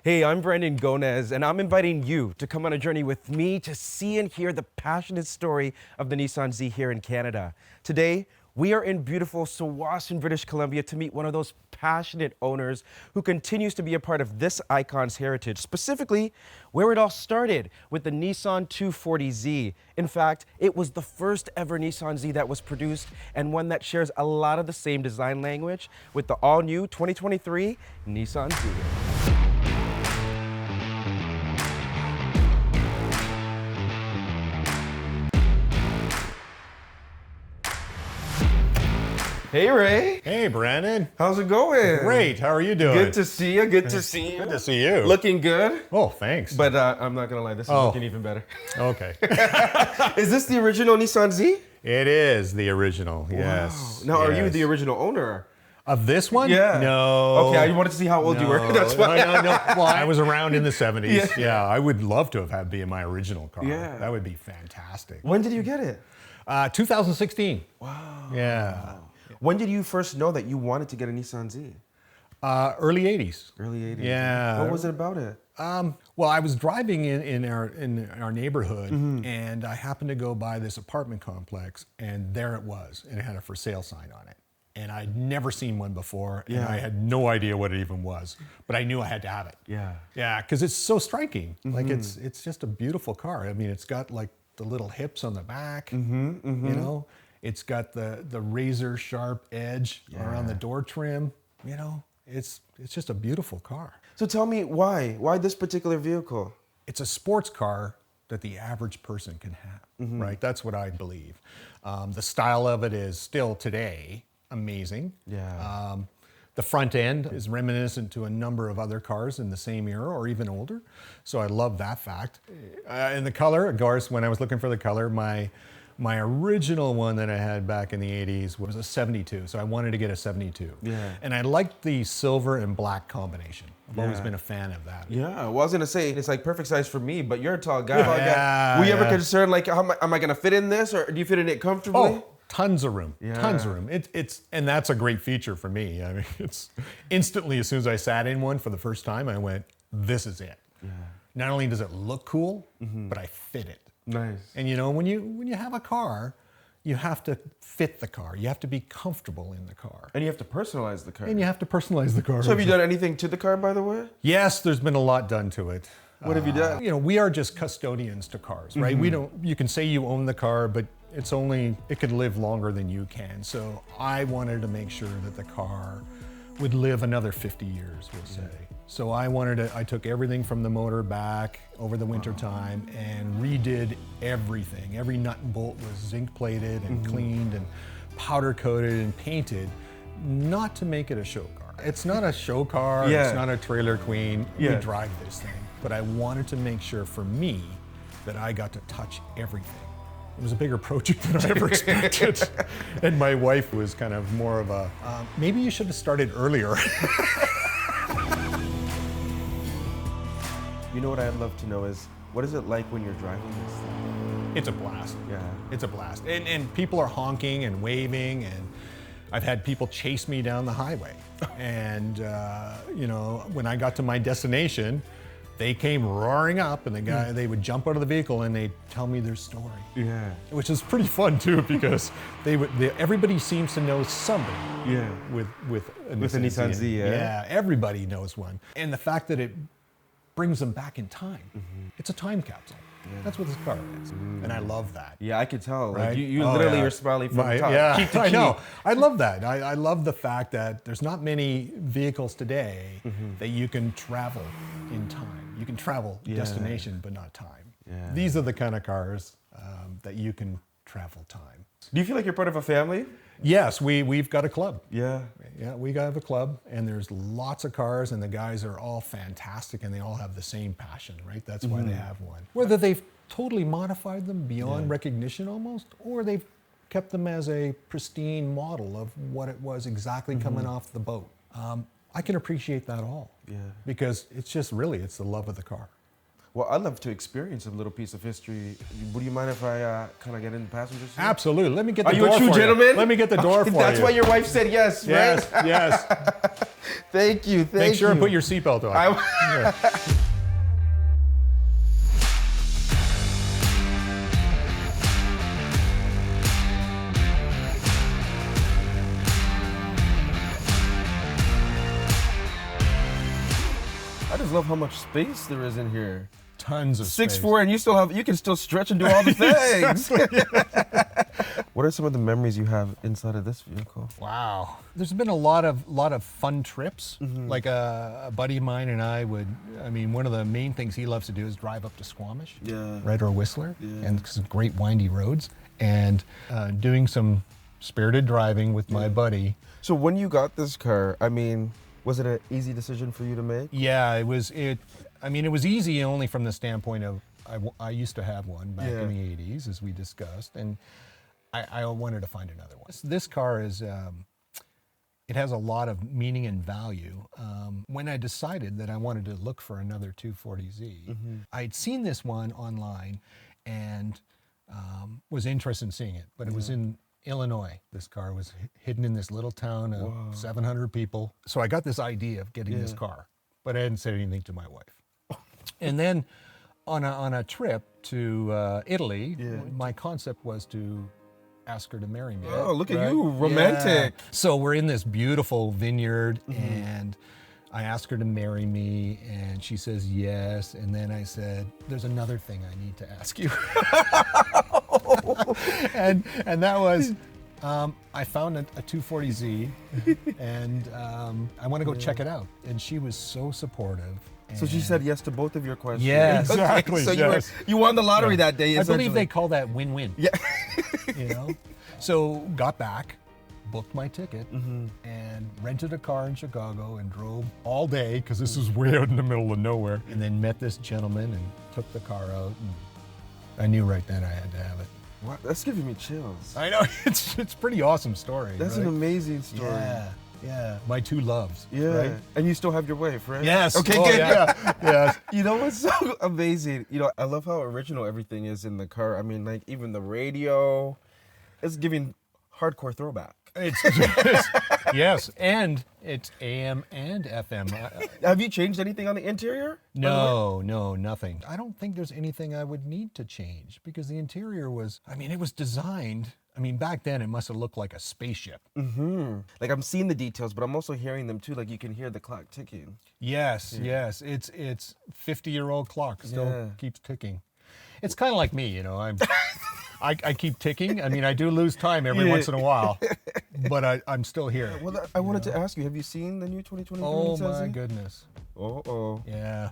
Hey, I'm Brandon Gonez, and I'm inviting you to come on a journey with me to see and hear the passionate story of the Nissan Z here in Canada. Today, we are in beautiful Tsawwassen, British Columbia to meet one of those passionate owners who continues to be a part of this icon's heritage, specifically where it all started with the Nissan 240Z. In fact, it was the first ever Nissan Z that was produced and one that shares a lot of the same design language with the all-new 2023 Nissan Z. Hey, Ray. Hey, Brandon. How's it going? Great. How are you doing? Good to see you. Good to see you. Good to see you. Looking good. Oh, thanks. But I'm not going to lie, this is looking even better. Okay. Is this the original Nissan Z? It is the original, yes. Wow. Now, are you yes. the original owner? Of this one? Yeah. No. Okay, I wanted to see how old you were. That's why. No. Well, I was around in the 70s. Yeah, I would love to have had be in my original car. Yeah. That would be fantastic. When did you get it? 2016. Wow. Yeah. When did you first know that you wanted to get a Nissan Z? Early 80s. Early 80s. Yeah. What was it about it? Well, I was driving in our neighborhood, and I happened to go by this apartment complex, and there it was, and it had a for sale sign on it. And I'd never seen one before, and I had no idea what it even was, but I knew I had to have it. Yeah. Yeah, because it's so striking. Like it's just a beautiful car. I mean, it's got like the little hips on the back. You know, it's got the razor sharp edge around the door trim. You know, it's just a beautiful car. So tell me why? Why this particular vehicle? It's a sports car that the average person can have, right? That's what I believe. The style of it is still today amazing. Yeah. The front end is reminiscent to a number of other cars in the same era or even older. So I love that fact. And the color, of course, when I was looking for the color, my original one that I had back in the 80s was a 72. So I wanted to get a 72. Yeah. And I liked the silver and black combination. I've always been a fan of that. Yeah, well, I was gonna say it's like perfect size for me, but you're a tall guy. Yeah, Were you ever concerned like, how am I gonna fit in this, or do you fit in it comfortably? Oh, tons of room. Tons of room. And that's a great feature for me. I mean, it's instantly, as soon as I sat in one for the first time, I went, "This is it." Yeah. Not only does it look cool, but I fit it. Nice. And you know, when you have a car, you have to fit the car. You have to be comfortable in the car. And you have to personalize the car. And you have to personalize the car. So have you done anything to the car, by the way? Yes, there's been a lot done to it. What have you done? You know, we are just custodians to cars, right? We don't. You can say you own the car, but it could live longer than you can. So I wanted to make sure that the car would live another 50 years, we'll say. So I took everything from the motor back over the winter time and redid everything. Every nut and bolt was zinc plated and cleaned and powder coated and painted, not to make it a show car. It's not a show car, it's not a trailer queen, we drive this thing. But I wanted to make sure for me that I got to touch everything. It was a bigger project than I ever expected. And my wife was kind of more of a, maybe you should have started earlier. You know what I'd love to know is, what is it like when you're driving this thing? It's a blast. Yeah. It's a blast. And people are honking and waving, and I've had people chase me down the highway. And, you know, when I got to my destination, they came roaring up, and they would jump out of the vehicle and they'd tell me their story. Yeah. Which is pretty fun too, because everybody seems to know somebody. Yeah. With a Nissan Z. Yeah, everybody knows one. And the fact that it brings them back in time. It's a time capsule. Yeah. That's what this car is. And I love that. Yeah, I could tell. Right? Like you literally are smiling from top. Yeah, cheek to I cheek. know. I love that. I love the fact that there's not many vehicles today that you can travel in time. You can travel destination, but not time. Yeah. These are the kind of cars that you can travel time. Do you feel like you're part of a family? Yes, we've got a club. Yeah. Yeah, we have a club, and there's lots of cars, and the guys are all fantastic, and they all have the same passion, right? That's why they have one. Whether they've totally modified them beyond recognition almost, or they've kept them as a pristine model of what it was exactly coming off the boat. I can appreciate that all. Yeah. Because it's just really, it's the love of the car. Well, I'd love to experience a little piece of history. Would you mind if I kind of get in the passenger seat? Absolutely. Let me get the Are door you a true for gentleman? Let me get the door for you. That's why your wife said yes, right? Yes, yes. Thank you, thank you. Make sure and put your seatbelt on. Yeah. I just love how much space there is in here. Tons of space. 6'4", and you can still stretch and do all the things. What are some of the memories you have inside of this vehicle? Wow. There's been a lot of fun trips. Like a buddy of mine and I one of the main things he loves to do is drive up to Squamish, Yeah. right, or Whistler, and some great windy roads, and doing some spirited driving with my buddy. So when you got this car, was it an easy decision for you to make? Yeah, it was easy only from the standpoint of I used to have one back in the 80s, as we discussed, and I wanted to find another one. This car is, it has a lot of meaning and value. When I decided that I wanted to look for another 240Z, I'd seen this one online and was interested in seeing it, but it was in Illinois. This car was hidden in this little town of 700 people. So I got this idea of getting this car, but I hadn't said anything to my wife. And then on a trip to Italy, my concept was to ask her to marry me. Oh, look at you, romantic. Yeah. So we're in this beautiful vineyard and I asked her to marry me and she says yes. And then I said, there's another thing I need to ask you. and that was, I found a 240Z and I want to go check it out. And she was so supportive. So she said yes to both of your questions. Yeah, exactly. So yes. you won the lottery that day. I believe they call that win-win. Yeah. So got back, booked my ticket, and rented a car in Chicago and drove all day because this is way out in the middle of nowhere. And then met this gentleman and took the car out. And I knew right then I had to have it. What? That's giving me chills. I know it's a pretty awesome story. That's right? an amazing story. Yeah. My two loves. Yeah. Right? And you still have your wife, right? Yes. Okay, oh, good. Yeah. You know what's so amazing? I love how original everything is in the car. Even the radio, it's giving hardcore throwback. Yes, and it's AM and FM. Have you changed anything on the interior? No, nothing. I don't think there's anything I would need to change because the interior was, it was designed. Back then it must have looked like a spaceship. Like I'm seeing the details, but I'm also hearing them too. Like you can hear the clock ticking. Yes. It's 50-year-old clock still keeps ticking. It's kind of like me, I keep ticking. I do lose time every once in a while, but I'm still here. Well, I wanted to ask you, have you seen the new 2023 Oh Nissan Z? my goodness. Uh-oh. Yeah.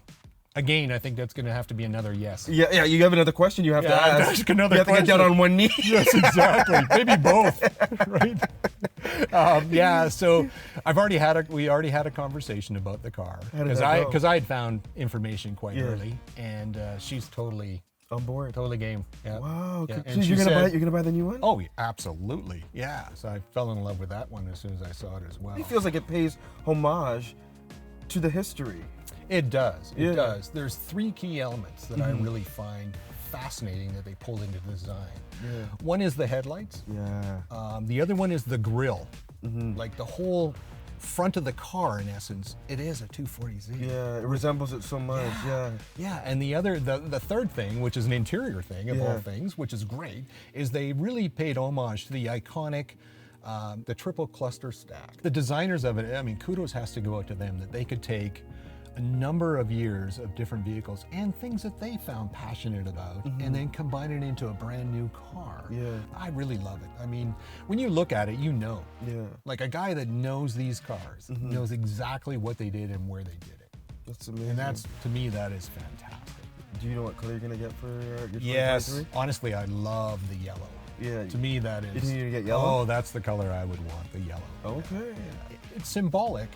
Again, I think that's going to have to be another yes. Yeah, you have another question you have to ask. Ask another you have to get down on one knee. Yes, exactly. Maybe both, right? So we already had a conversation about the car because I had found information quite early, and she's totally on board. Totally game. Yeah. Wow. Yeah. So you're gonna buy the new one? Oh, absolutely. Yeah. So I fell in love with that one as soon as I saw it as well. It feels like it pays homage to the history. It does. It does. There's three key elements that I really find fascinating that they pulled into the design. Yeah. One is the headlights. Yeah. The other one is the grille. Like the whole front of the car, in essence, it is a 240Z. Yeah, it resembles it so much. Yeah, and the third thing, which is an interior thing of all things, which is great, is they really paid homage to the iconic the triple cluster stack. The designers of it, kudos has to go out to them that they could take a number of years of different vehicles and things that they found passionate about and then combine it into a brand new car. Yeah. I really love it. When you look at it, you know. Yeah. Like a guy that knows these cars knows exactly what they did and where they did it. That's amazing. And to me, that is fantastic. Do you know what color you're gonna get for your 2023? Yes. Honestly, I love the yellow. Yeah. To me, that is. You think you're gonna get yellow? Oh, that's the color I would want, the yellow. Okay. It's symbolic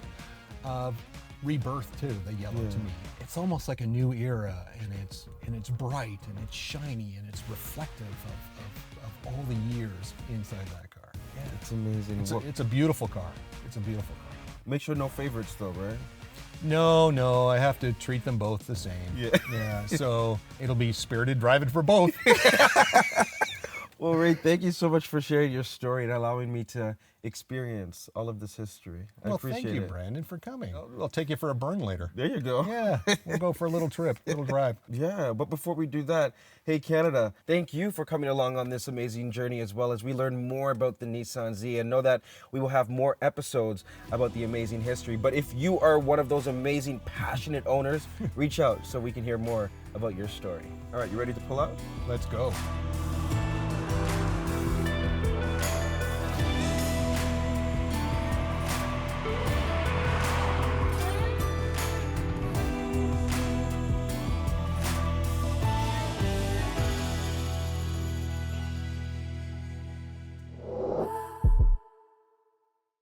of rebirth too, the yellow to me. It's almost like a new era, and it's bright and it's shiny and it's reflective of all the years inside that car. Yeah. It's amazing. It's a beautiful car. It's a beautiful car. Make sure no favorites though, right? No, I have to treat them both the same. Yeah, so it'll be spirited driving for both. Well, Ray, thank you so much for sharing your story and allowing me to experience all of this history. I appreciate thank you, it. Brandon, for coming. I'll take you for a burn later. There you go. Yeah, we'll go for a little trip, little drive. Yeah, but before we do that, hey Canada, thank you for coming along on this amazing journey as well as we learn more about the Nissan Z, and know that we will have more episodes about the amazing history. But if you are one of those amazing, passionate owners, reach out so we can hear more about your story. All right, you ready to pull out? Let's go.